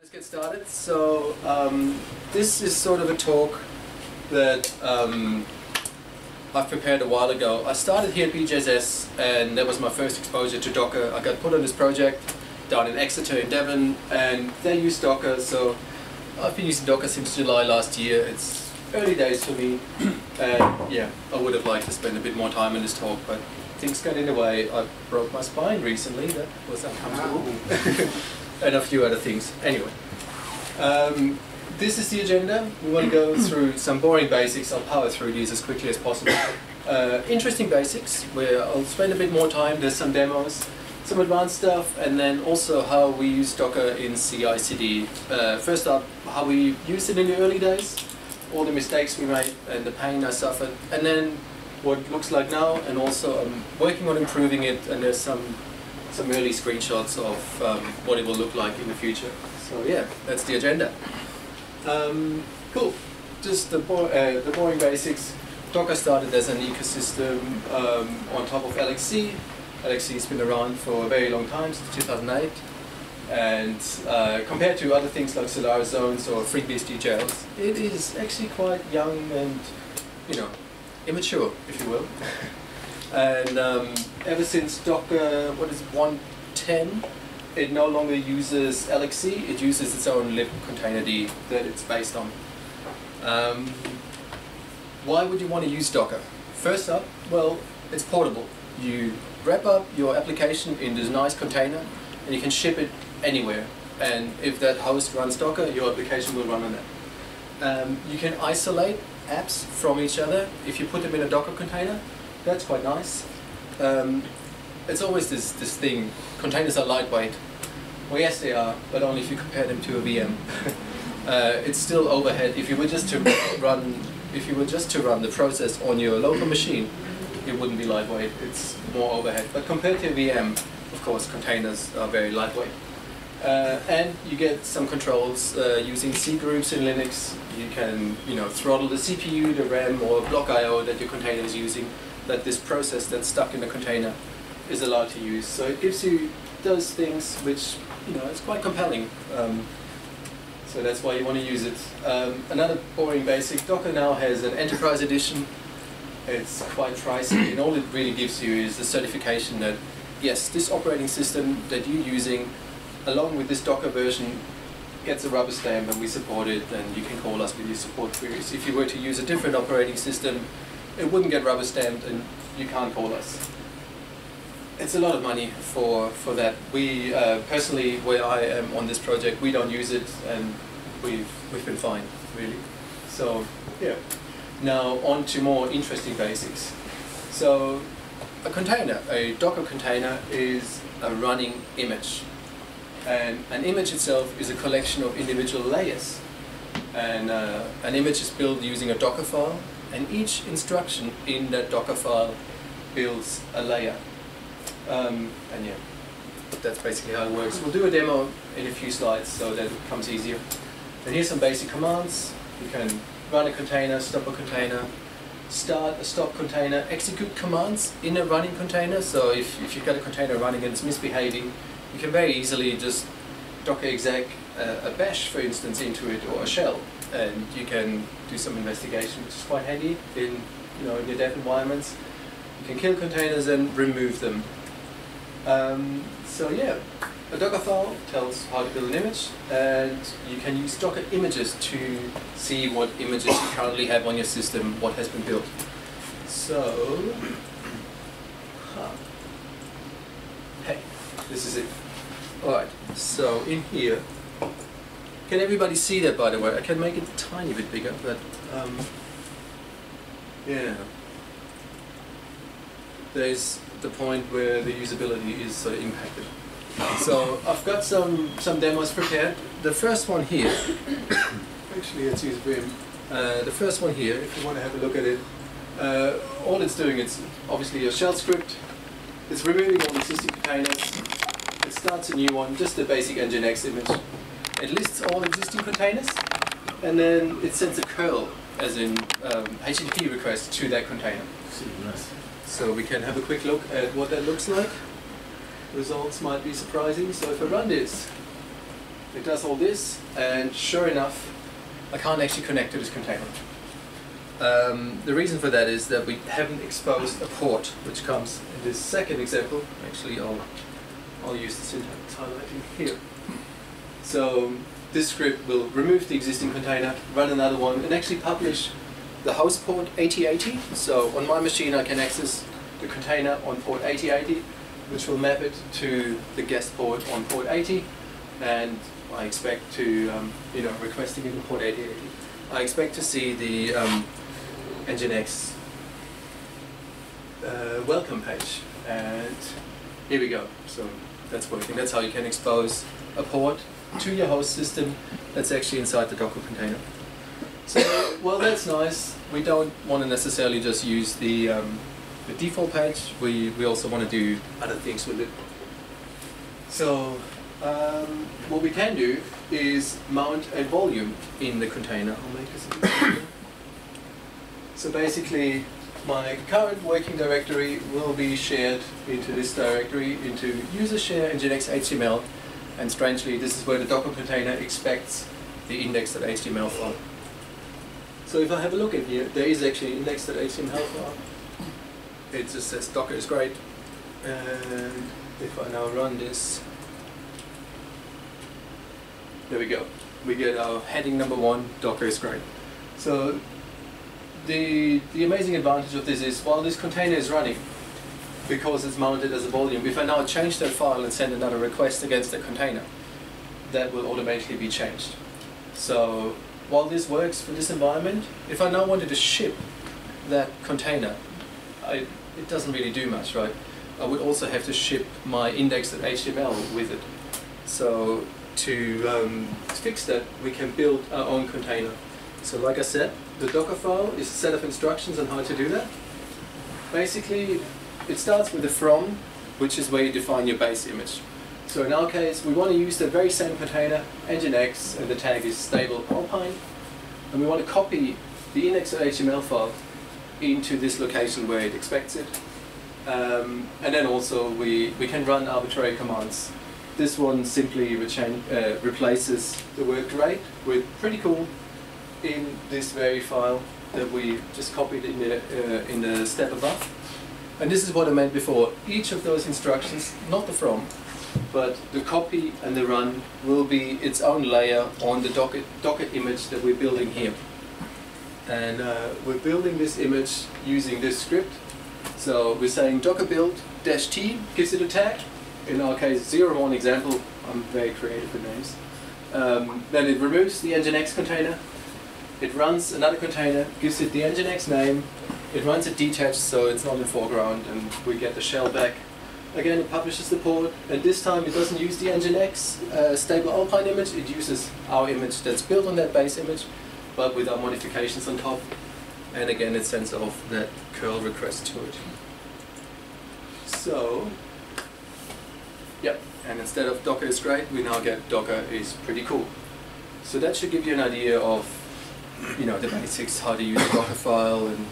Let's get started. So this is sort of a talk that I've prepared a while ago. I started here at BJSS, and that was my first exposure to Docker. I got put on this project down in Exeter in Devon, and they use Docker. So I've been using Docker since July last year. It's early days for me, and yeah, I would have liked to spend a bit more time in this talk, but things got in the way. I broke my spine recently. That was uncomfortable. And a few other things. Anyway, this is the agenda. We want to go through some boring basics. I'll power through these as quickly as possible. Interesting basics, where I'll spend a bit more time. There's some demos, some advanced stuff, and then also how we use Docker in CI/CD. First up, how we used it in the early days, all the mistakes we made and the pain I suffered, and then what it looks like now, and also I'm working on improving it, and there's some early screenshots of what it will look like in the future. So yeah, that's the agenda. Cool. Just the boring basics. Docker started as an ecosystem on top of LXC. LXC has been around for a very long time, since 2008. And compared to other things like Solaris Zones or FreeBSD jails, it is actually quite young and, you know, immature, if you will. And ever since Docker, what is it, 1.10, it no longer uses LXC, it uses its own lib containerd that it's based on. Why would you want to use Docker? First up, well, it's portable. You wrap up your application in this nice container and you can ship it anywhere. And if that host runs Docker, your application will run on that. You can isolate apps from each other if you put them in a Docker container. That's quite nice. It's always this thing, containers are lightweight. Well, yes they are, but only if you compare them to a VM. It's still overhead. If you were just to run the process on your local machine, it wouldn't be lightweight. It's more overhead. But compared to a VM, of course, containers are very lightweight. And you get some controls using C groups in Linux. You can, throttle the CPU, the RAM, or block I/O that your container is using, that this process that's stuck in the container is allowed to use. So it gives you those things which, it's quite compelling. So that's why you want to use it. Another boring basic, Docker now has an enterprise edition. It's quite pricey, and all it really gives you is the certification that, yes, this operating system that you're using, along with this Docker version, gets a rubber stamp and we support it, and you can call us with your support queries. If you were to use a different operating system, it wouldn't get rubber stamped and you can't call us. It's a lot of money for that. We personally, where I am on this project, we don't use it, and we've been fine, really. So yeah. Now on to more interesting basics. So a container, a Docker container, is a running image, and an image itself is a collection of individual layers. And an image is built using a Docker file, and each instruction in that Docker file builds a layer. And yeah, that's basically how it works. We'll do a demo in a few slides so that it becomes easier. And here's some basic commands. You can run a container, stop a container, start a stop container, execute commands in a running container. So if you've got a container running and it's misbehaving, you can very easily just Docker exec a bash, for instance, into it, or a shell, and you can do some investigation, which is quite handy in in your dev environments. You can kill containers and remove them. So yeah, a Docker file tells how to build an image, and you can use Docker images to see what images you currently have on your system, what has been built. So, hey, this is it. Alright, so in here, can everybody see that, by the way? I can make it a tiny bit bigger, but yeah. There's the point where the usability is sort of impacted. So I've got some demos prepared. The first one here, actually let's use Vim. The first one here, if you want to have a look at it, all it's doing, it's obviously a shell script. It's removing all existing containers. It starts a new one, just a basic Nginx image. It lists all existing containers, and then it sends a curl, as in HTTP request, to that container. So we can have a quick look at what that looks like. Results might be surprising. So if I run this, it does all this, and sure enough, I can't actually connect to this container. The reason for that is that we haven't exposed a port, which comes in this second example. Actually, I'll use the syntax highlighting here. So this script will remove the existing container, run another one, and actually publish the host port 8080. So on my machine, I can access the container on port 8080, which will map it to the guest port on port 80, and I expect to, requesting it on port 8080. I expect to see the Nginx welcome page, and here we go. So that's working. That's how you can expose a port to your host system that's actually inside the Docker container. So, well, that's nice. We don't want to necessarily just use the default page. We also want to do other things with it. So what we can do is mount a volume in the container. I'll make this a bit bigger. So basically, my current working directory will be shared into this directory, into user share Nginx HTML, and strangely, this is where the Docker container expects the index.html file. So if I have a look in here, there is actually an index.html file. It just says Docker is great, and if I now run this, there we go. We get our heading number 1, Docker is great. So the amazing advantage of this is, while this container is running, because it's mounted as a volume, if I now change that file and send another request against the container, that will automatically be changed. So while this works for this environment, if I now wanted to ship that container, it doesn't really do much, right? I would also have to ship my index.html with it. So to fix that, we can build our own container. So like I said, the Docker file is a set of instructions on how to do that. Basically, it starts with a from, which is where you define your base image. So in our case, we want to use the very same container, Nginx, and the tag is stable alpine, and we want to copy the index.html file into this location where it expects it. And then also we can run arbitrary commands. This one simply replaces the word great with pretty cool in this very file that we just copied in the step above. And this is what I meant before. Each of those instructions, not the from, but the copy and the run, will be its own layer on the Docker image that we're building here. And we're building this image using this script. So we're saying docker build -t gives it a tag. In our case, 0 1 example. I'm very creative with names. Then it removes the Nginx container. It runs another container, gives it the Nginx name. It runs it detached, so it's not in foreground, and we get the shell back. Again, it publishes the port, and this time it doesn't use the Nginx stable alpine image. It uses our image that's built on that base image, but with our modifications on top. And again, it sends off that curl request to it. So, yep, and instead of Docker is great, we now get Docker is pretty cool. So that should give you an idea of, the basics, how to use a Docker file, and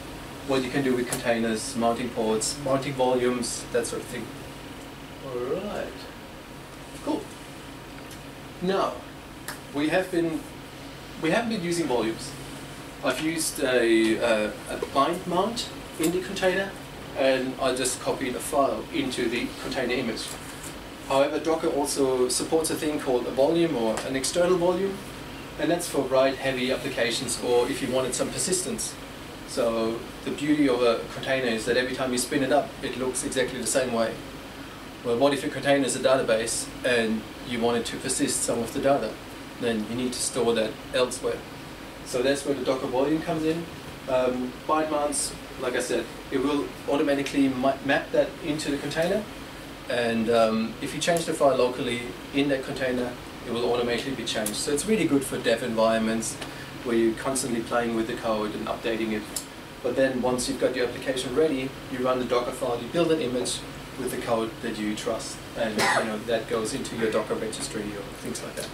what you can do with containers, mounting ports, mounting volumes, that sort of thing. Alright, cool. Now, we haven't been using volumes. I've used a bind mount in the container, and I just copied a file into the container image. However, Docker also supports a thing called a volume, or an external volume, and that's for write-heavy applications, or if you wanted some persistence. So the beauty of a container is that every time you spin it up, it looks exactly the same way. Well, what if your container is a database and you wanted to persist some of the data? Then you need to store that elsewhere. So that's where the Docker volume comes in. Bind mounts, like I said, it will automatically map that into the container. And if you change the file locally in that container, it will automatically be changed. So it's really good for dev environments where you're constantly playing with the code and updating it. But then once you've got your application ready, you run the Docker file, you build an image with the code that you trust, and that goes into your Docker registry or things like that.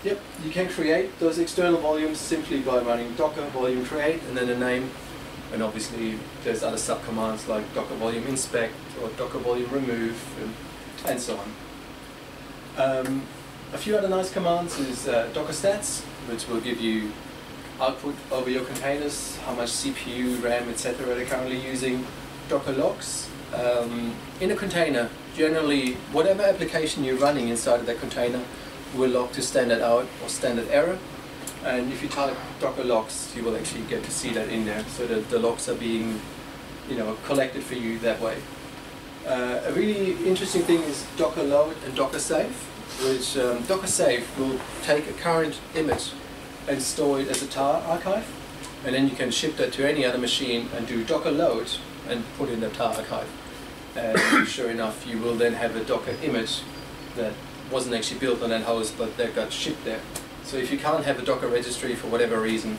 Yep, you can create those external volumes simply by running docker volume create and then a name. And obviously there's other subcommands like docker volume inspect or docker volume remove and so on. A few other nice commands is Docker stats, which will give you output over your containers, how much CPU, RAM, etc. they're currently using. Docker logs. In a container, generally, whatever application you're running inside of that container will log to standard out or standard error. And if you type Docker logs, you will actually get to see that in there, so that the logs are being, collected for you that way. A really interesting thing is Docker load and Docker save, which Docker save will take a current image and store it as a tar archive, and then you can ship that to any other machine and do Docker load and put in the tar archive. And sure enough, you will then have a Docker image that wasn't actually built on that host, but that got shipped there. So if you can't have a Docker registry for whatever reason,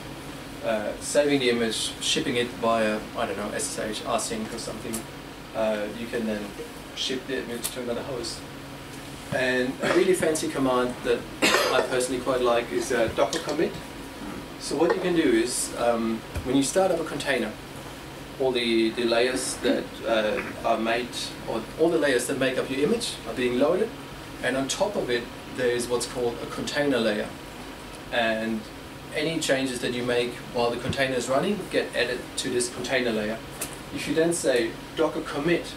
saving the image, shipping it via, I don't know, SSH, rsync or something, you can then ship the image to another host. And a really fancy command that I personally quite like is Docker commit. So what you can do is, when you start up a container, all the layers that are made, or all the layers that make up your image are being loaded, and on top of it there is what's called a container layer. And any changes that you make while the container is running get added to this container layer. If you then say Docker commit,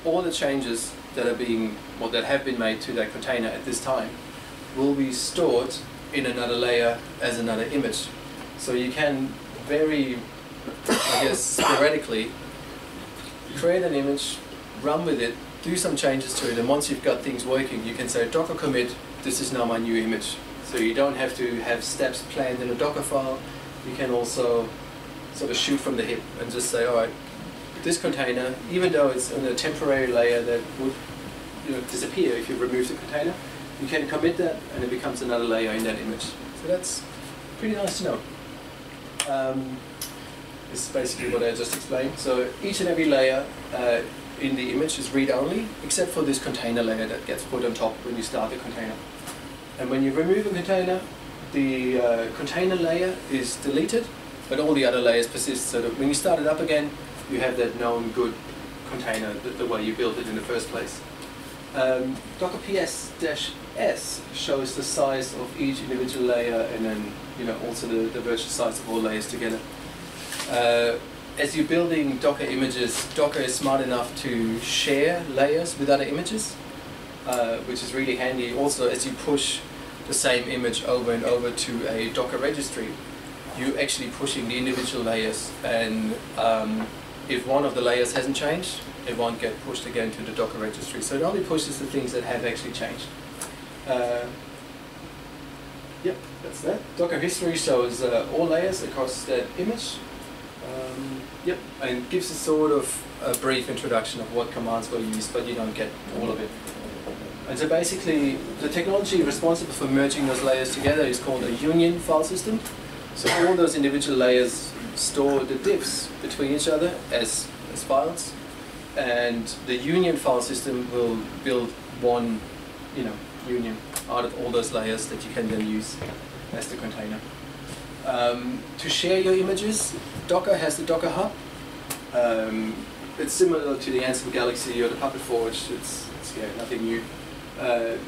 all the changes that are being, or that have been made to that container at this time will be stored in another layer as another image. So you can very, I guess, sporadically create an image, run with it, do some changes to it, and once you've got things working, you can say Docker commit, this is now my new image. So you don't have to have steps planned in a Docker file. You can also sort of shoot from the hip and just say, all right, this container, even though it's on a temporary layer that would disappear if you remove the container, you can commit that and it becomes another layer in that image. So that's pretty nice to know. This is basically what I just explained. So each and every layer in the image is read-only, except for this container layer that gets put on top when you start the container. And when you remove a container, the container layer is deleted, but all the other layers persist, so that when you start it up again, you have that known good container, the way you built it in the first place. Docker ps-s shows the size of each individual layer, and then also the virtual size of all layers together. As you're building Docker images, Docker is smart enough to share layers with other images, which is really handy. Also, as you push the same image over and over to a Docker registry, you're actually pushing the individual layers, and if one of the layers hasn't changed, it won't get pushed again to the Docker registry. So it only pushes the things that have actually changed. Yep, that's that. Docker history shows all layers across that image. Yep, and gives a sort of a brief introduction of what commands were used, but you don't get all of it. And so basically, the technology responsible for merging those layers together is called a union file system. So all those individual layers store the diffs between each other as files, and the union file system will build one, union out of all those layers that you can then use as the container. To share your images, Docker has the Docker Hub. It's similar to the Ansible Galaxy or the Puppet Forge. It's nothing new.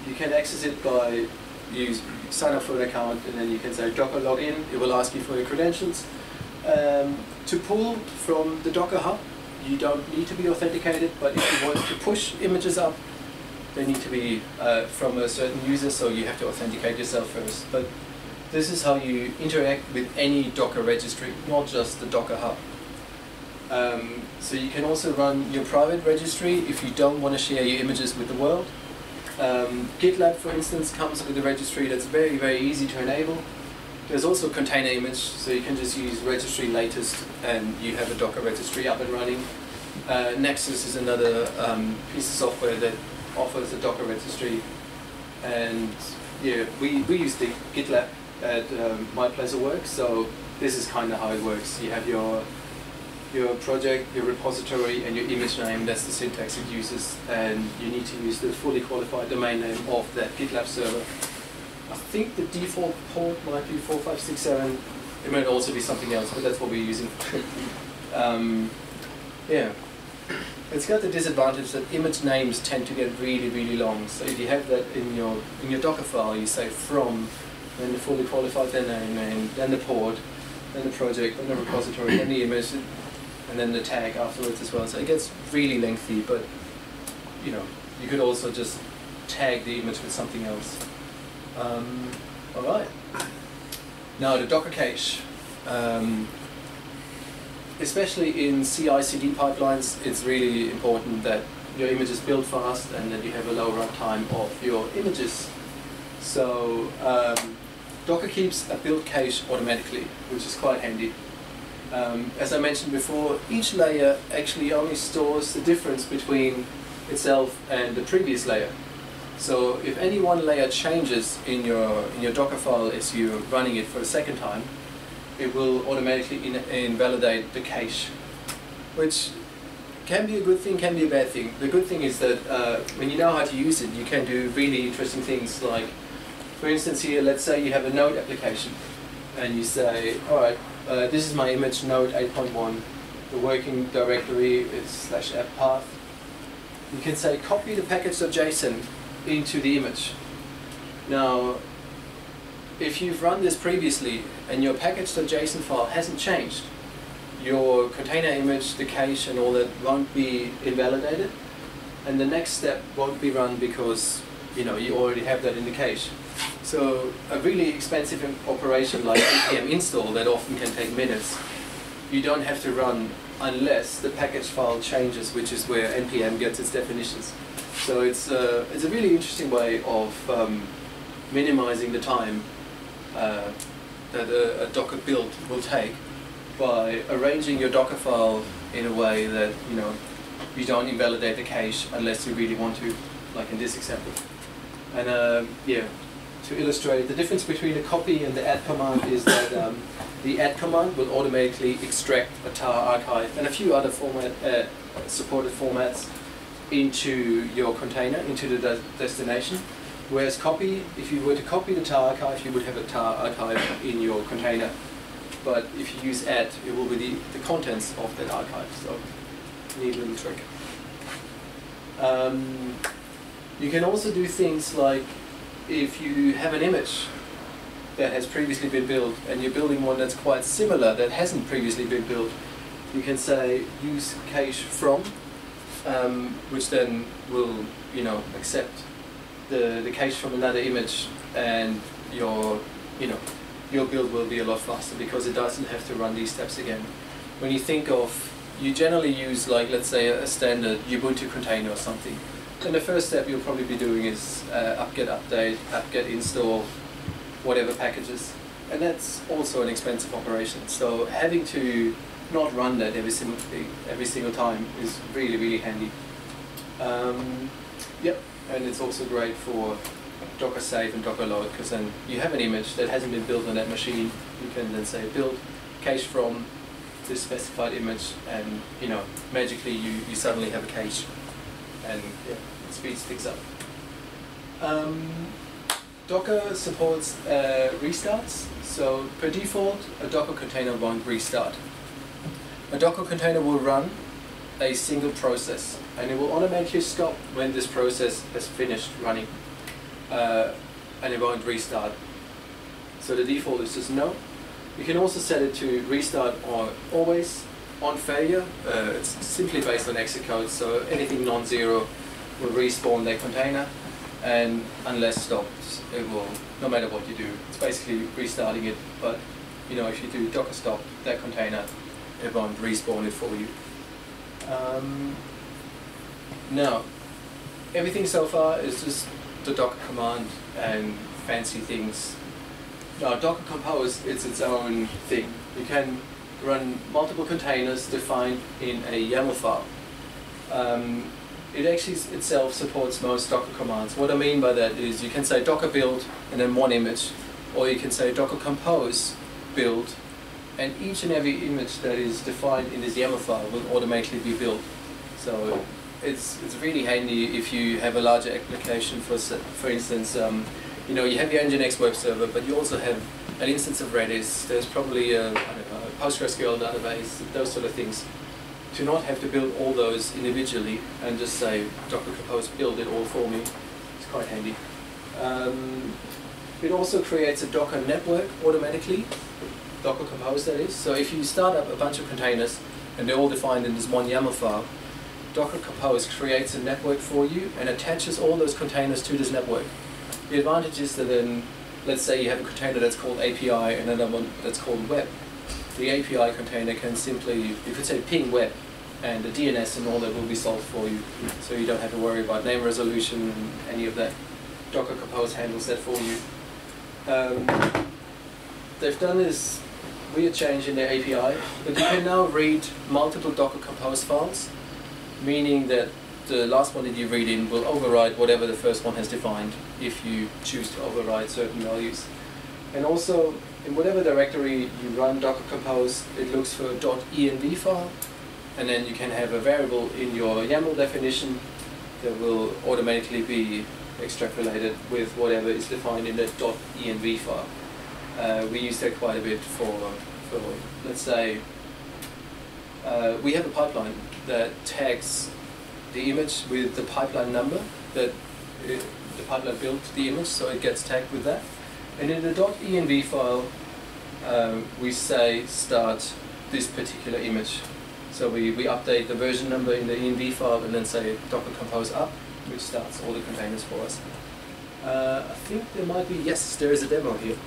You can access it by you sign up for an account, and then you can say Docker login. It will ask you for your credentials. To pull from the Docker Hub, you don't need to be authenticated, but if you want to push images up, they need to be from a certain user, so you have to authenticate yourself first. But this is how you interact with any Docker registry, not just the Docker Hub. So you can also run your private registry if you don't want to share your images with the world. GitLab, for instance, comes with a registry that's very, very easy to enable. There's also a container image, so you can just use registry latest and you have a Docker registry up and running. Nexus is another piece of software that offers a Docker registry. And yeah, we use the GitLab at my place of work, so this is kind of how it works. You have your project, your repository, and your image name. That's the syntax it uses, and you need to use the fully qualified domain name of that GitLab server. I think the default port might be 4567. It might also be something else, but that's what we're using. Yeah. It's got the disadvantage that image names tend to get really, really long. So if you have that in your Docker file, you say from, then the fully qualified, then the name, then the port, then the project, then the repository, then the image, and then the tag afterwards as well. So it gets really lengthy, but you know, you could also just tag the image with something else. All right. Now the Docker cache. Especially in CI/CD pipelines, it's really important that your image is built fast and that you have a low runtime of your images. So Docker keeps a build cache automatically, which is quite handy. As I mentioned before, each layer actually only stores the difference between itself and the previous layer. So if any one layer changes in your Docker file as you're running it for the second time, it will automatically invalidate the cache, which can be a good thing, can be a bad thing. The good thing is that when you know how to use it, you can do really interesting things. Like, for instance, here, let's say you have a Node application, and you say, all right, this is my image, Node 8.1. The working directory is /app path. You can say, copy the package.json into the image. Now, if you've run this previously and your package.json file hasn't changed, your container image, the cache and all that won't be invalidated, and the next step won't be run because you already have that in the cache. So a really expensive operation like npm install that often can take minutes, you don't have to run unless the package file changes, which is where npm gets its definitions. So it's a really interesting way of minimizing the time that a Docker build will take by arranging your Docker file in a way that you don't invalidate the cache unless you really want to, like in this example. And yeah, to illustrate the difference between a copy and the add command is that the add command will automatically extract a tar archive and a few other supported formats into your container, into the destination. Whereas copy, if you were to copy the tar archive, you would have a tar archive in your container. But if you use add, it will be the contents of that archive. So, neat little trick. You can also do things like, if you have an image that has previously been built and you're building one that's quite similar that hasn't previously been built, you can say use cache from, which then will accept the cache from another image, and your build will be a lot faster because it doesn't have to run these steps again. When you think of, you generally use, like, let's say a standard Ubuntu container or something, and the first step you'll probably be doing is apt-get update, apt-get install, whatever packages, and that's also an expensive operation. So having to not run that every single time is really, really handy. Yep. And it's also great for Docker save and Docker load, because then you have an image that hasn't been built on that machine. You can then say build cache from this specified image, and magically you suddenly have a cache, and yeah, it speeds things up. Docker supports restarts. So per default, a Docker container won't restart. A Docker container will run a single process, and it will automatically stop when this process has finished running, and it won't restart. So the default is just no. You can also set it to restart or always on failure. It's simply based on exit code, so anything non-zero will respawn their container, and unless stopped, it will, no matter what you do, it's basically restarting it. But if you do Docker stop that container, it won't respawn it for you. Now, everything so far is just the Docker command and fancy things. Now, Docker Compose, it's its own thing. You can run multiple containers defined in a YAML file. It actually itself supports most Docker commands. What I mean by that is you can say Docker build and then one image, or you can say Docker Compose build, and each and every image that is defined in this YAML file will automatically be built. So it's really handy if you have a larger application. For instance, you have your Nginx web server, but you also have an instance of Redis. There's probably a PostgreSQL database, those sort of things. to not have to build all those individually and just say Docker Compose build it all for me. It's quite handy. It also creates a Docker network automatically, Docker Compose that is. So if you start up a bunch of containers and they're all defined in this one YAML file, Docker Compose creates a network for you and attaches all those containers to this network. The advantage is that then, let's say you have a container that's called API and another one that's called web. The API container can simply, you could say ping web, and the DNS and all that will be solved for you. So you don't have to worry about name resolution and any of that. Docker Compose handles that for you. They've done this weird change in their API, but you can now read multiple Docker Compose files, meaning that the last one that you read in will override whatever the first one has defined if you choose to override certain values. And also, in whatever directory you run Docker Compose, it looks for a .env file, and then you can have a variable in your YAML definition that will automatically be extrapolated with whatever is defined in that .env file. We use that quite a bit for let's say, we have a pipeline that tags the image with the pipeline number that the pipeline built the image, so it gets tagged with that. And in the .env file, we say start this particular image. So we update the version number in the env file and then say Docker Compose up, which starts all the containers for us. I think there might be, yes, there is a demo here.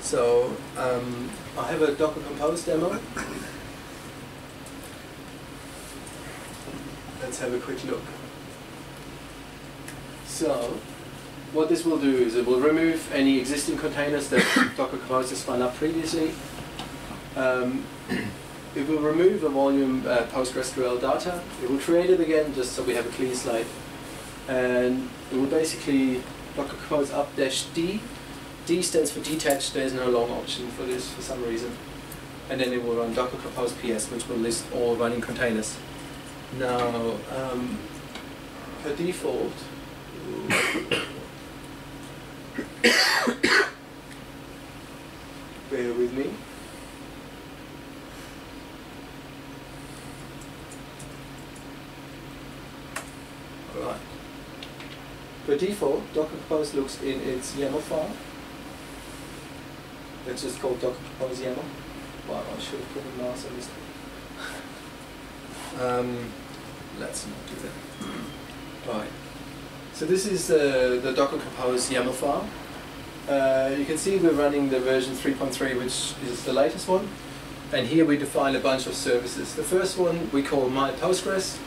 So I have a Docker Compose demo. Let's have a quick look. So what this will do is it will remove any existing containers that Docker Compose has spun up previously. It will remove a volume PostgreSQL data. It will create it again just so we have a clean slate. And it will basically Docker Compose up -d. D stands for detached. There's no long option for this for some reason. And then it will run Docker Compose PS, which will list all running containers. Now, per default, bear with me. Alright. Per default, Docker Compose looks in its YAML file. That's just called Docker Compose YAML. Wow, I should have put a mouse on this. Let's not do that. Right. So this is the Docker Compose YAML file. You can see we're running the version 3.3, which is the latest one. And here we define a bunch of services. The first one we call my Postgres.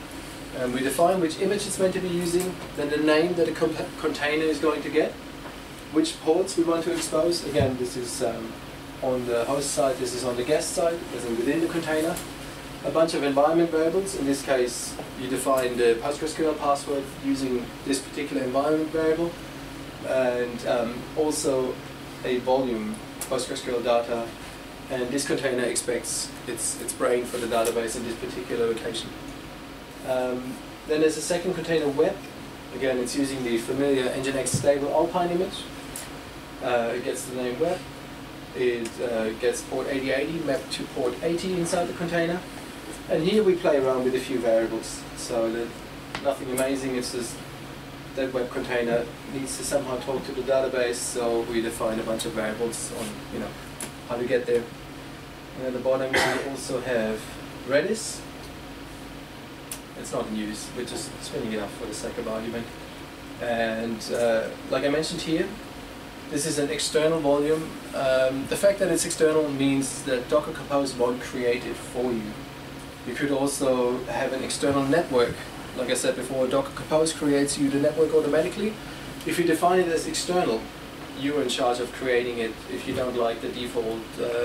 And we define which image it's meant to be using, then the name that a container is going to get, which ports we want to expose. Again, this is on the host side, this is on the guest side, as in within the container. A bunch of environment variables. In this case, you define the PostgreSQL password using this particular environment variable, and also a volume PostgreSQL data. And this container expects its brain for the database in this particular location. Then there's a second container web. Again, it's using the familiar Nginx stable Alpine image. It gets the name web. It gets port 8080 mapped to port 80 inside the container. And here we play around with a few variables. So nothing amazing, it's just that web container needs to somehow talk to the database, so we define a bunch of variables on how to get there. And at the bottom we also have Redis. It's not in use, we're just spinning it up for the sake of argument. And like I mentioned here, this is an external volume. The fact that it's external means that Docker Compose won't create it for you. You could also have an external network. Like I said before, Docker Compose creates you the network automatically. If you define it as external, you're in charge of creating it. If you don't like the default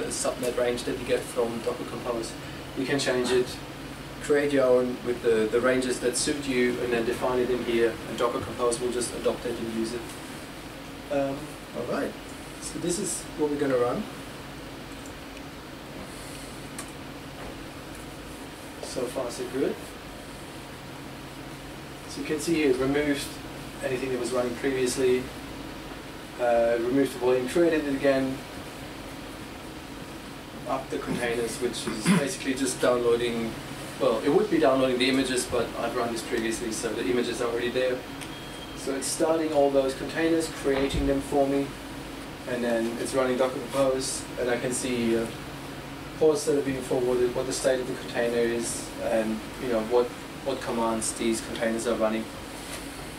subnet range that you get from Docker Compose, you can change it, create your own with the ranges that suit you, and then define it in here, and Docker Compose will just adopt it and use it. Alright, so this is what we're going to run. So far so good. So you can see here it removed anything that was running previously, removed the volume, created it again, up the containers, which is basically just downloading well, it would be downloading the images, but I've run this previously, so the images are already there. So it's starting all those containers, creating them for me, and then it's running Docker Compose, and I can see ports that are being forwarded, what the state of the container is, and what commands these containers are running.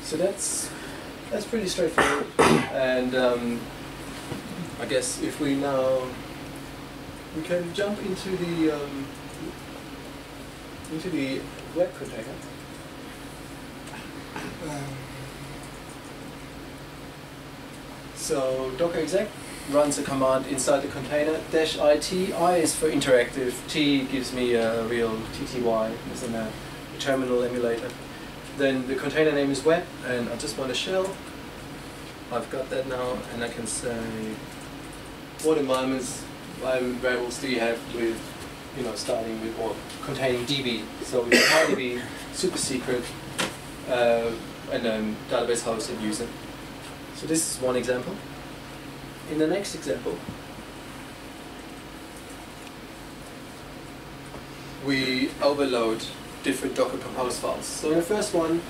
So that's pretty straightforward. And I guess if we can jump into the web container. So Docker exec runs a command inside the container, -it. I is for interactive, T gives me a real TTY, as in a terminal emulator. Then the container name is web, and I just want a shell. I've got that now, and I can say, what environment variables do you have with, starting with or containing DB? So we have DB, super secret, and then database host and user. So this is one example. In the next example, we overload different Docker Compose files. So in the first one,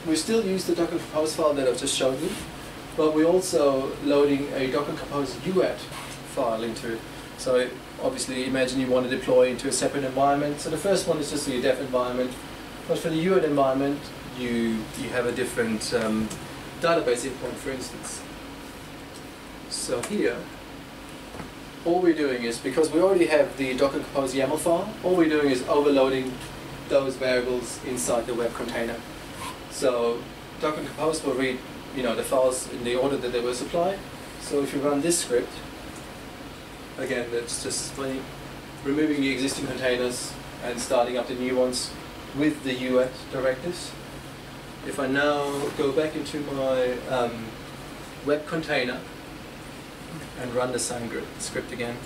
we still use the Docker Compose file that I've just shown you, but we're also loading a Docker Compose UAT file into it. So obviously imagine you want to deploy into a separate environment. So the first one is just your dev environment, but for the UAT environment, you have a different database endpoint, for instance. So here, all we're doing is, because we already have the Docker Compose YAML file, all we're doing is overloading those variables inside the web container. So Docker Compose will read, the files in the order that they were supplied. So if you run this script, again, that's just removing the existing containers and starting up the new ones with the UAT directives. If I now go back into my web container and run the same script again,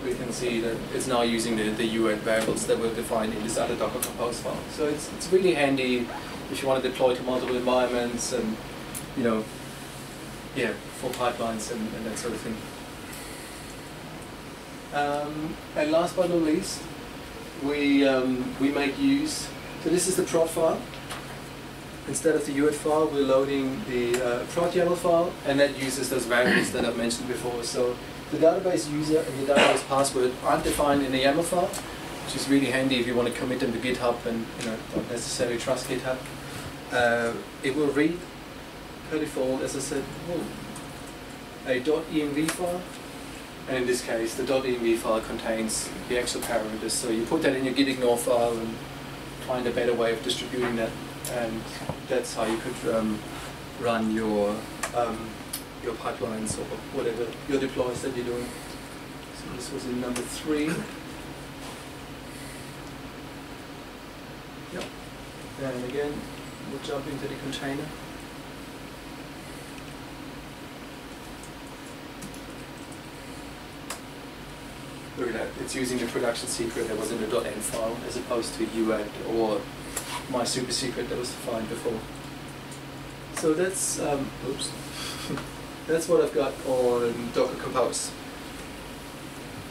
we can see that it's now using the UAT variables that were defined in this other Docker Compose file. So it's really handy if you want to deploy to multiple environments and, for pipelines and that sort of thing. And last but not least, we make use. So this is the prod file. Instead of the UAT file, we're loading the prod YAML file, and that uses those variables that I've mentioned before. So the database user and the database password aren't defined in the YAML file, which is really handy if you want to commit them to GitHub and don't necessarily trust GitHub. It will read per default, as I said, a .env file, and in this case, the .env file contains the actual parameters. So you put that in your git ignore file and find a better way of distributing that, and that's how you could run your pipelines or whatever your deploys that you're doing. So this was in number 3. Yep. And again, we'll jump into the container. Look at that, it's using the production secret that was in the .env file as opposed to UAT or my super secret that was defined before. So that's, oops, that's what I've got on Docker Compose.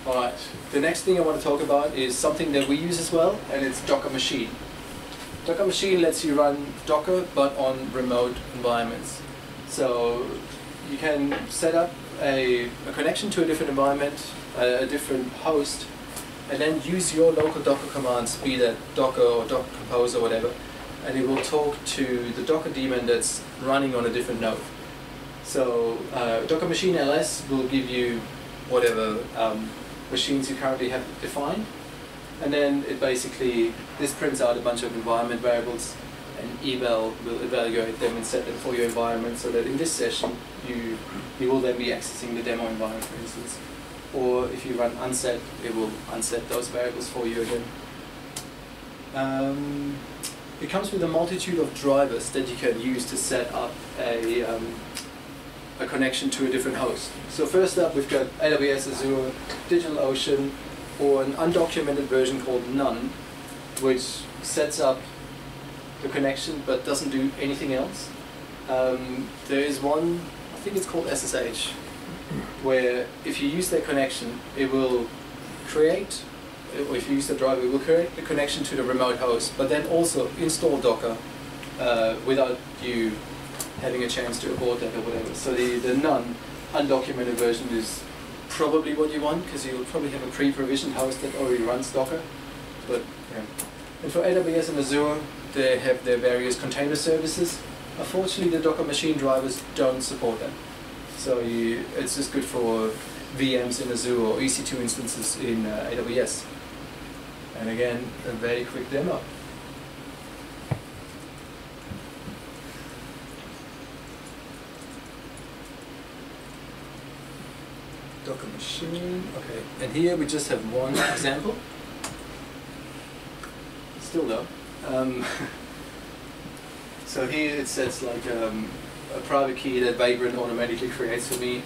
Alright, the next thing I want to talk about is something that we use as well, and it's Docker Machine. Docker Machine lets you run Docker but on remote environments. So you can set up a connection to a different environment, a different host, and then use your local Docker commands, be that Docker or Docker Compose or whatever, and it will talk to the Docker daemon that's running on a different node. So Docker Machine ls will give you whatever machines you currently have defined, and then it basically, this prints out a bunch of environment variables, and eval will evaluate them and set them for your environment, so that in this session you will then be accessing the demo environment, for instance. Or if you run unset, it will unset those variables for you again. It comes with a multitude of drivers that you can use to set up a connection to a different host. So first up, we've got AWS, Azure, DigitalOcean, or an undocumented version called none, which sets up the connection but doesn't do anything else. There is one, I think it's called SSH, where if you use that connection, it will create if you use the driver, it will create the connection to the remote host, but then also install Docker without you having a chance to abort that or whatever. So the undocumented version is probably what you want, because you'll probably have a pre-provisioned host that already runs Docker. But yeah. And for AWS and Azure, they have their various container services. Unfortunately, the Docker machine drivers don't support them. So it's just good for VMs in Azure or EC2 instances in AWS. And again, a very quick demo. Docker machine, okay. And here we just have one example. Still though. So here it sets like a private key that Vagrant automatically creates for me.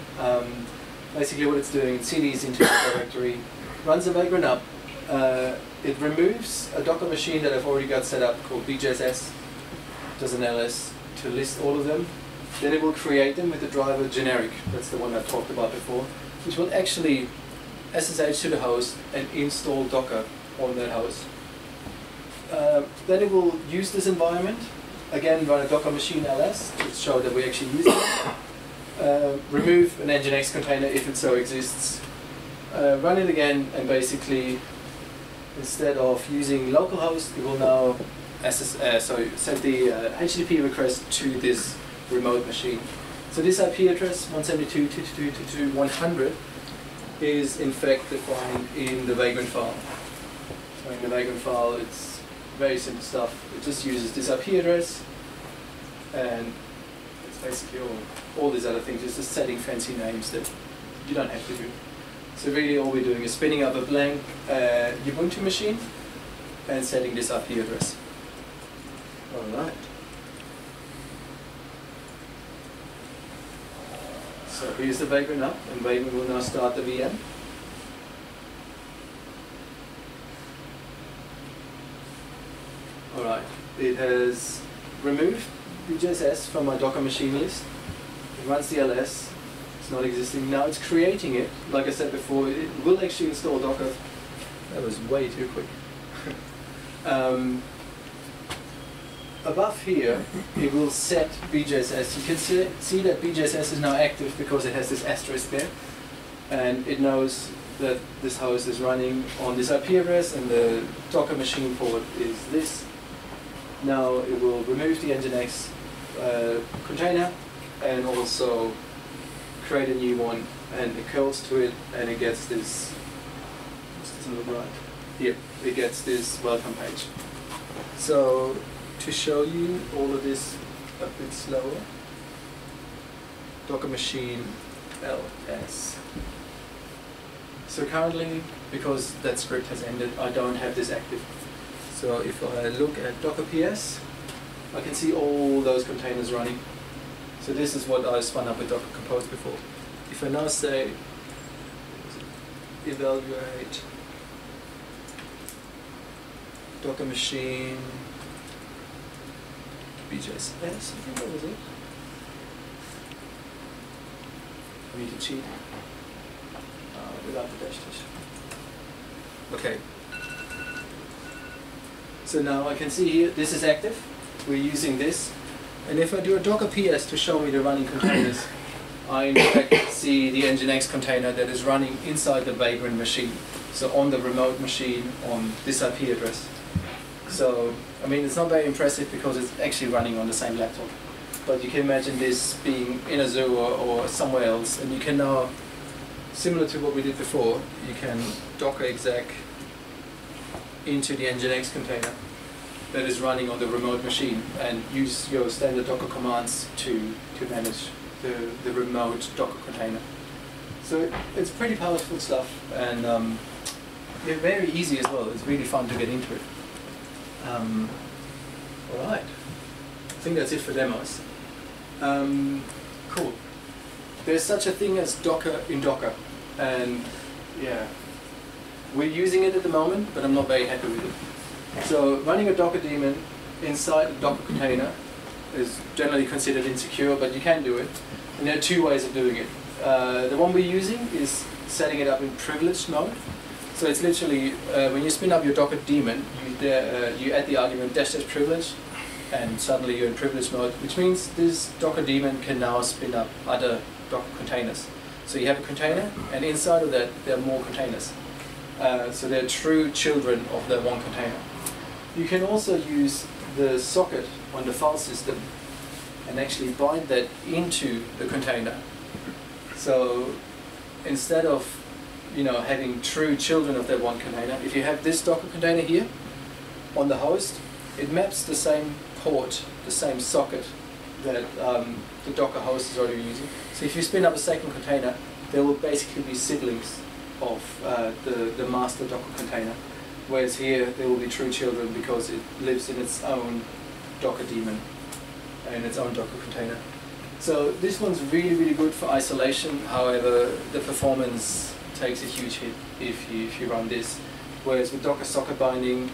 Basically what it's doing, it CDs into the directory, runs a Vagrant up, it removes a Docker machine that I've already got set up called BJSS, does an ls to list all of them. Then it will create them with the driver generic, that's the one I've talked about before, which will actually SSH to the host and install Docker on that host. Then it will use this environment, again run a Docker machine ls to show that we actually use it. Remove an Nginx container if it so exists. Run it again, and basically instead of using localhost, it will now send the HTTP request to this remote machine. So this IP address 172.222.2.100 is in fact defined in the Vagrant file. So in the Vagrant file, it's very simple stuff. It just uses this IP address, and it's basically all these other things. It's just setting fancy names that you don't have to do. So really all we're doing is spinning up a blank Ubuntu machine and setting this IP address. Alright. So here's the Vagrant up, and Vagrant will now start the VM. Alright, it has removed BJSS from my Docker machine list. It runs the ls, it's not existing. Now it's creating it. Like I said before, it will actually install Docker. That was way too quick. Above here, it will set BJSS. You can see that BJSS is now active because it has this asterisk there. And it knows that this host is running on this IP address, and the Docker machine port is this. Now it will remove the Nginx container and also create a new one, and it curls to it, and it gets this. This doesn't look right. Here, it gets this welcome page. So to show you all of this a bit slower, Docker machine ls. So currently, because that script has ended, I don't have this active. So if I look at Docker PS, I can see all those containers running. So this is what I spun up with Docker Compose before. If I now say evaluate Docker machine BJSS, I think that was it. I need to cheat without the dash dash. Okay. So now I can see here, this is active. We're using this. And if I do a Docker PS to show me the running containers, I in fact see the Nginx container that is running inside the Vagrant machine. So on the remote machine on this IP address. So, I mean, it's not very impressive because it's actually running on the same laptop. But you can imagine this being in Azure or somewhere else, and you can now, similar to what we did before, you can Docker exec into the Nginx container that is running on the remote machine, and use your standard Docker commands to manage the remote Docker container. So it's pretty powerful stuff, and they're very easy as well. It's really fun to get into it. Alright, I think that's it for demos. Cool. There's such a thing as Docker in Docker, and yeah, we're using it at the moment, but I'm not very happy with it. So running a Docker daemon inside a Docker container is generally considered insecure, but you can do it. And there are two ways of doing it. The one we're using is setting it up in privileged mode. So it's literally, when you spin up your Docker daemon, you add the argument --privilege, and suddenly you're in privilege mode, which means this Docker daemon can now spin up other Docker containers. So you have a container, and inside of that there are more containers. So they're true children of that one container. You can also use the socket on the file system and actually bind that into the container. So instead of having true children of that one container, if you have this Docker container here on the host, it maps the same port, the same socket that the Docker host is already using. So if you spin up a second container, there will basically be siblings of the master Docker container, whereas here there will be true children because it lives in its own Docker daemon and its own Docker container. So this one's really, really good for isolation. However, the performance takes a huge hit if you run this. Whereas with Docker socket binding,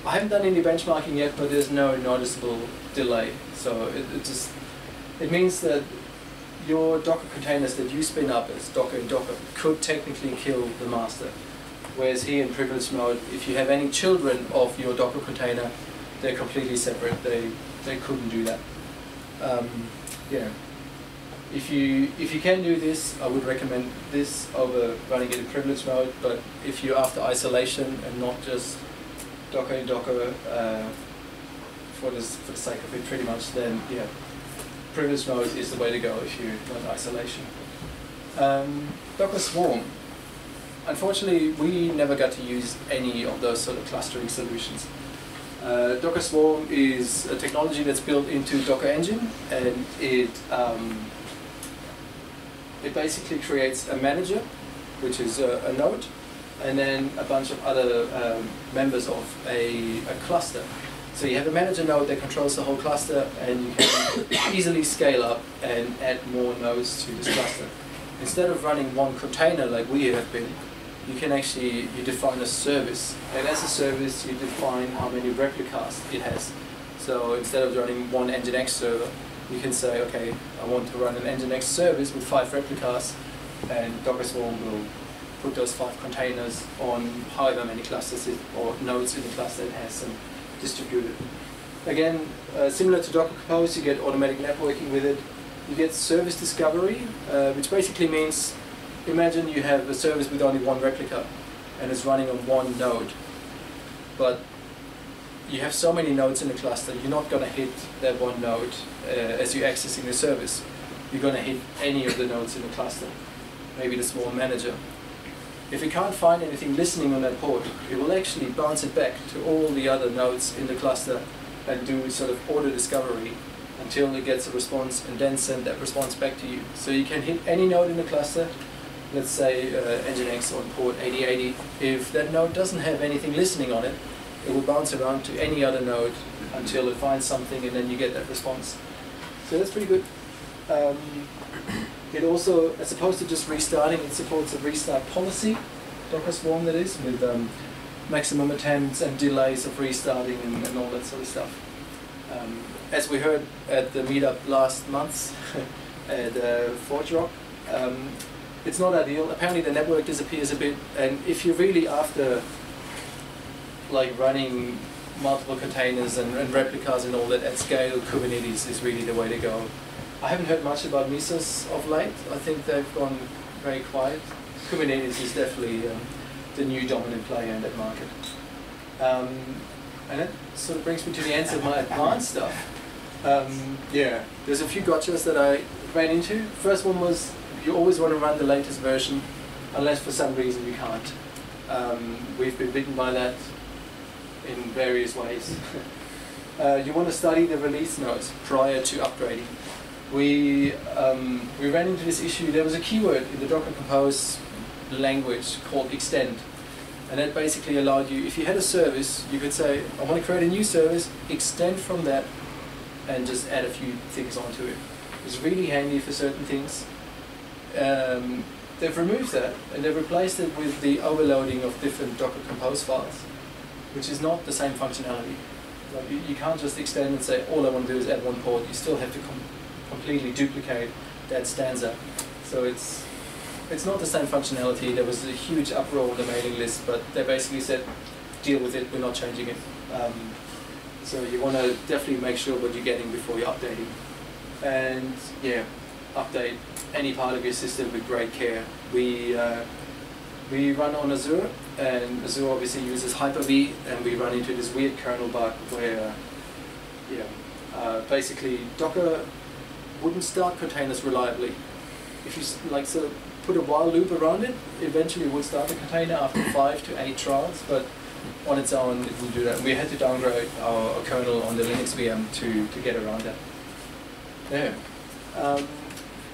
I haven't done any benchmarking yet, but there's no noticeable delay. So it means that your Docker containers that you spin up as Docker in Docker could technically kill the master. Whereas here in privilege mode, if you have any children of your Docker container, they're completely separate. They couldn't do that. Yeah. If you can do this, I would recommend this over running it in privilege mode. But if you're after isolation and not just Docker in Docker for the sake of it, pretty much, then yeah, privilege mode is the way to go if you want isolation. Docker Swarm. Unfortunately, we never got to use any of those sort of clustering solutions. Docker Swarm is a technology that's built into Docker Engine, and it basically creates a manager, which is a node, and then a bunch of other members of a cluster. So you have a manager node that controls the whole cluster, and you can easily scale up and add more nodes to this cluster. Instead of running one container like we have been, you can actually, you define a service, and as a service you define how many replicas it has. So instead of running one Nginx server, you can say, okay, I want to run an Nginx service with 5 replicas, and Docker Swarm will put those 5 containers on however many clusters or nodes in the cluster it has and distribute it. Again, similar to Docker Compose, you get automatic networking with it. You get service discovery, which basically means, imagine you have a service with only one replica and it's running on one node, but you have so many nodes in the cluster, you're not going to hit that one node as you're accessing the service. You're going to hit any of the nodes in the cluster, maybe the Swarm manager. If it can't find anything listening on that port, it will actually bounce it back to all the other nodes in the cluster and do sort of auto discovery until it gets a response and then send that response back to you. So you can hit any node in the cluster, let's say Nginx on port 8080. If that node doesn't have anything listening on it, it will bounce around to any other node until it finds something, and then you get that response. So that's pretty good. It also, as opposed to just restarting, it supports a restart policy, Docker Swarm that is, with maximum attempts and delays of restarting and all that sort of stuff. As we heard at the meetup last month at ForgeRock, it's not ideal. Apparently the network disappears a bit, and if you're really after like running multiple containers and replicas and all that at scale, Kubernetes is really the way to go. I haven't heard much about Mesos of late. I think they've gone very quiet. Kubernetes is definitely the new dominant player in that market. And that sort of brings me to the end of my advanced stuff. Yeah, there's a few gotchas that I ran into. First one was, you always want to run the latest version, unless for some reason you can't. We've been bitten by that in various ways. You want to study the release notes prior to upgrading. We ran into this issue. There was a keyword in the Docker Compose language called extend, and that basically allowed you, if you had a service, you could say, I want to create a new service, extend from that, and just add a few things onto it. It's really handy for certain things. They've removed that, and they've replaced it with the overloading of different Docker Compose files, which is not the same functionality. Like you can't just extend and say, all I want to do is add one port. You still have to completely duplicate that stanza. So it's it's not the same functionality. There was a huge uproar on the mailing list, but they basically said, deal with it, we're not changing it. So you want to definitely make sure what you're getting before you're updating. And yeah, update any part of your system with great care. We run on Azure, and Azure obviously uses Hyper-V, and we run into this weird kernel bug where basically Docker wouldn't start containers reliably. If you sort of put a while loop around it, eventually it would start the container after 5 to 8 trials, but on its own it wouldn't do that. We had to downgrade our kernel on the Linux VM to get around that. Yeah.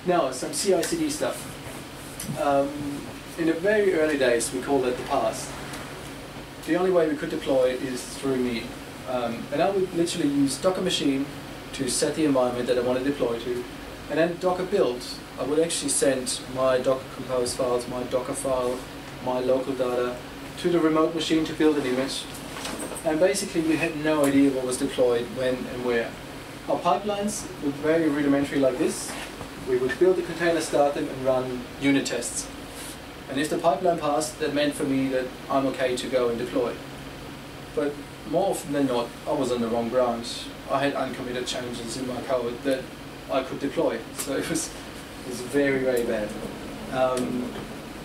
Now, some CI/CD stuff. In the very early days, we called it the past. The only way we could deploy is through me. And I would literally use Docker machine to set the environment that I want to deploy to. And then Docker build, I would actually send my Docker compose files, my Docker file, my local data to the remote machine to build an image. And basically we had no idea what was deployed, when and where. Our pipelines were very rudimentary like this. We would build the container, start them, and run unit tests. And if the pipeline passed, that meant for me that I'm okay to go and deploy. But more often than not, I was on the wrong branch. I had uncommitted changes in my code that I could deploy. So it was very, very bad.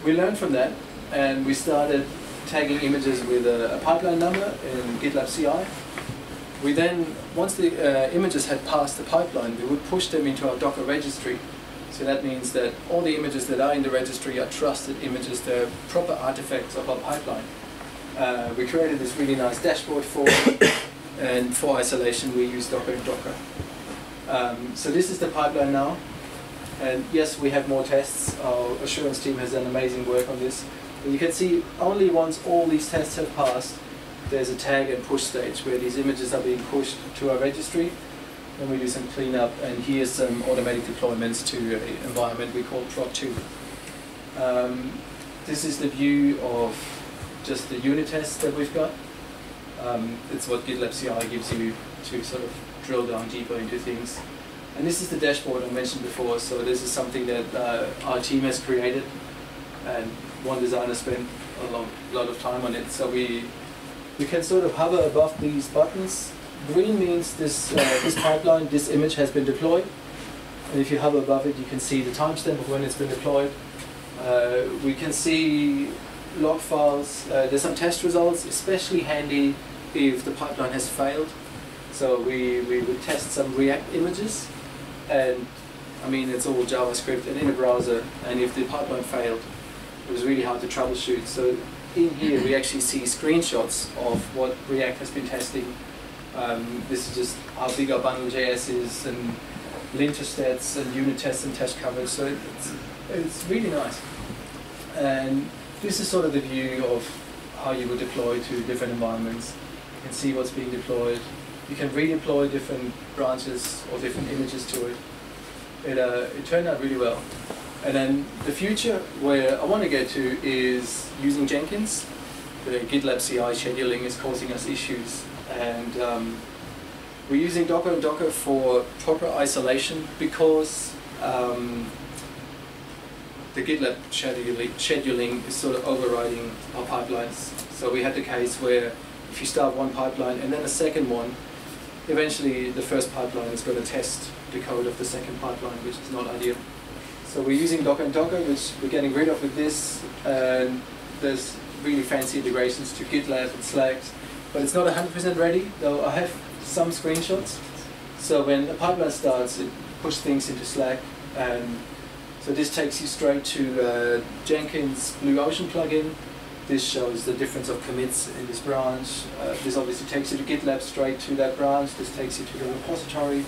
We learned from that, and we started tagging images with a pipeline number in GitLab CI. We then, once the images had passed the pipeline, we would push them into our Docker registry. So that means that all the images that are in the registry are trusted images, they're proper artifacts of our pipeline. We created this really nice dashboard for it, and for isolation we use Docker and Docker. So this is the pipeline now, and yes, we have more tests. Our assurance team has done amazing work on this. And you can see only once all these tests have passed, there's a tag and push stage where these images are being pushed to our registry. Then we do some cleanup, and here's some automatic deployments to an environment we call prod2. This is the view of just the unit tests that we've got. It's what GitLab CI gives you to sort of drill down deeper into things. And this is the dashboard I mentioned before, so this is something that our team has created, and one designer spent a lot of time on it. So we can sort of hover above these buttons. Green means this pipeline, this image has been deployed. And if you hover above it, you can see the timestamp of when it's been deployed. We can see log files. There's some test results, especially handy if the pipeline has failed. So we would test some React images, and I mean it's all JavaScript and in a browser, and if the pipeline failed, it was really hard to troubleshoot. So in here we actually see screenshots of what React has been testing. This is just how big our bundle.js is, and linter stats and unit tests and test coverage. So it's really nice. And this is sort of the view of how you would deploy to different environments. You can see what's being deployed. You can redeploy different branches or different images to it. It turned out really well. And then the future where I want to get to is using Jenkins. The GitLab CI scheduling is causing us issues, and we're using Docker and Docker for proper isolation because the GitLab scheduling is sort of overriding our pipelines. So we had the case where if you start one pipeline and then a second one, eventually the first pipeline is going to test the code of the second pipeline, which is not ideal. So we're using Docker and Docker, which we're getting rid of with this, and there's really fancy integrations to GitLab and Slack, but it's not 100% ready, though I have some screenshots. So when a pipeline starts, it pushes things into Slack, and so this takes you straight to Jenkins Blue Ocean plugin. This shows the difference of commits in this branch. This obviously takes you to GitLab straight to that branch. This takes you to the repository.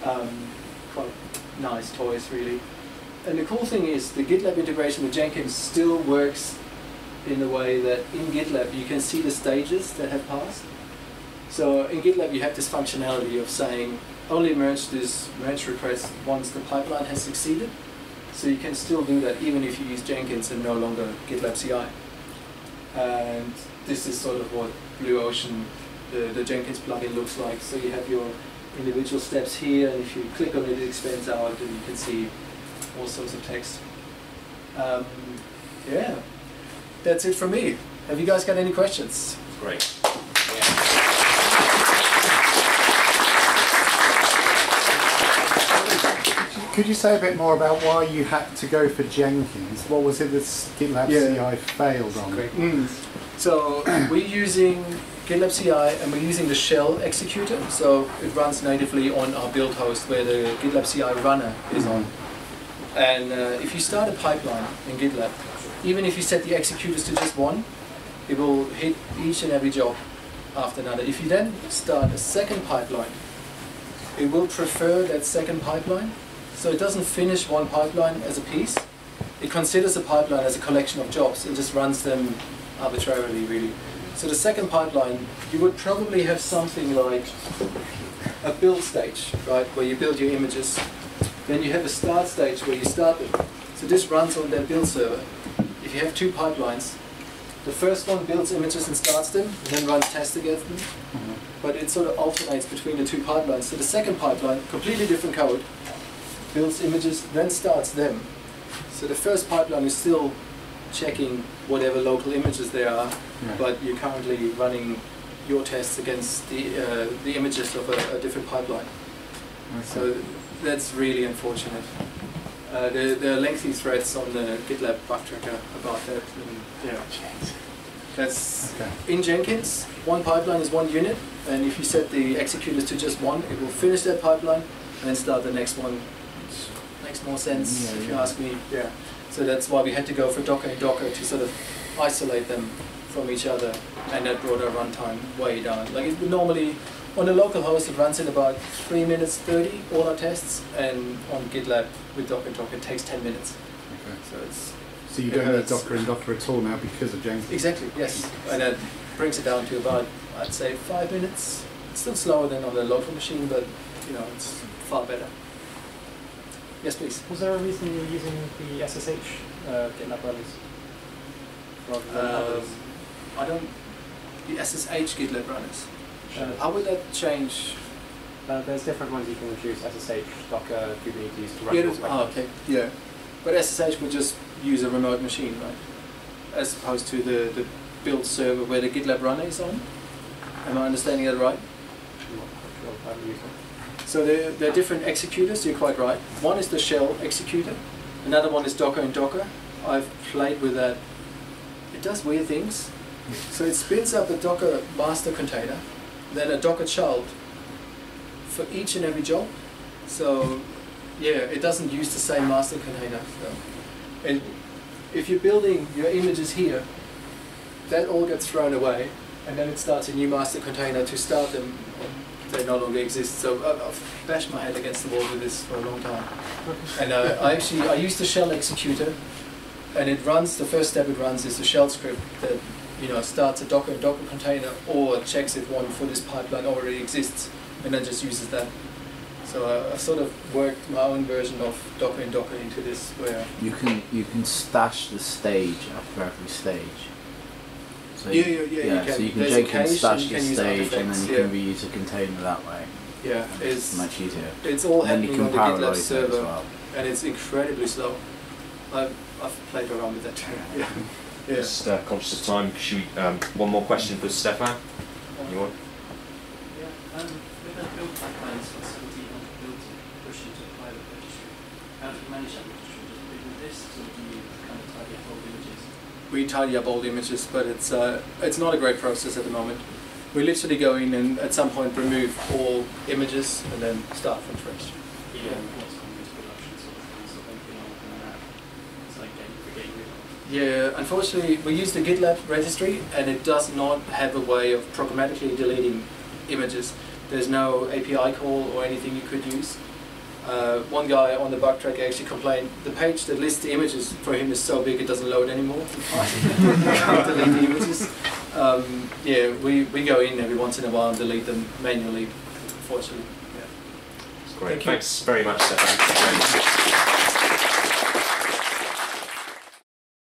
Quite nice toys, really. And the cool thing is the GitLab integration with Jenkins still works in the way that in GitLab you can see the stages that have passed. So in GitLab you have this functionality of saying only merge this merge request once the pipeline has succeeded. So you can still do that even if you use Jenkins and no longer GitLab CI. And this is sort of what Blue Ocean, the Jenkins plugin, looks like. So you have your individual steps here, and if you click on it, it expands out and you can see all sorts of text. Yeah, that's it from me. Have you guys got any questions? Great. Could you say a bit more about why you had to go for Jenkins? What was it that GitLab CI failed on? Great. So we're using GitLab CI and we're using the shell executor. So it runs natively on our build host where the GitLab CI runner is on. And if you start a pipeline in GitLab, even if you set the executors to just one, it will hit each and every job after another. If you then start a second pipeline, it will prefer that second pipeline. So it doesn't finish one pipeline as a piece. It considers a pipeline as a collection of jobs and just runs them arbitrarily, really. So the second pipeline, you would probably have something like a build stage, right, where you build your images. Then you have a start stage where you start them. So this runs on that build server. If you have two pipelines, the first one builds images and starts them, and then runs tests against them. But it sort of alternates between the two pipelines. So the second pipeline, completely different code, builds images, then starts them. So the first pipeline is still checking whatever local images there are, but you're currently running your tests against the images of a different pipeline. So that's really unfortunate. There are lengthy threads on the GitLab bug tracker about that. And, that's in Jenkins. One pipeline is one unit, and if you set the executors to just one, it will finish that pipeline and then start the next one. Which makes more sense if you ask me. Yeah. So that's why we had to go for Docker and Docker to sort of isolate them from each other, and that brought our runtime way down. Like it would normally, on a local host, it runs in about 3 minutes 30 all our tests, and on GitLab with Docker and Docker it takes 10 minutes. Okay. So you don't need Docker and Docker at all now because of Jenkins? Exactly, yes. And that brings it down to about, I'd say, 5 minutes. It's still slower than on the local machine, but you know, it's far better. Yes, please. Was there a reason you were using the SSH GitLab runners rather than others? I don't. The SSH GitLab runners. How would that change? There's different ones you can choose: SSH, Docker, Kubernetes to run. Okay. Yeah. But SSH would just use a remote machine, right? As opposed to the build server where the GitLab runner is on. Am I understanding that right? I'm not sure if I'm using. So there are different executors, you're quite right. One is the shell executor, another one is Docker and Docker. I've played with that. It does weird things. So it spins up a Docker master container, then a Docker child for each and every job. So yeah, it doesn't use the same master container. So, and if you're building your images here, that all gets thrown away, and then it starts a new master container to start them. They no longer exist. So I've bashed my head against the wall with this for a long time. And I use the shell executor, and it runs. The first step it runs is the shell script that starts a Docker and Docker container, or checks if one for this pipeline already exists, and then just uses that. So I sort of worked my own version of Docker and Docker into this, where you can stash the stage after every stage. So you can. So you can Jenkins stash the stage, and then you can reuse a container that way. Yeah, it's much easier. It's all and happening on the GitLab server, well. and it's incredibly slow. I've played around with that too. Yeah. Just conscious of time. Should we, one more question for Stefan? You want? Yeah. With that build pipeline, it's facility you want to build to push into a private registry. How do you manage that registry? Just big with disks, or do you kind of tidy up old images? We tidy up old images, but it's not a great process at the moment. We literally go in and at some point remove all images and then start from fresh. Yeah. What's coming into production sort of thing, so anything older than that. It's like getting rid of. Yeah, unfortunately we use the GitLab registry, and it does not have a way of programmatically deleting images. There's no API call or anything you could use. One guy on the bug tracker actually complained the page that lists the images for him is so big it doesn't load anymore. Can't delete the images. Yeah, we go in every once in a while and delete them manually, unfortunately. Yeah. Great. Thanks very much, Stefan.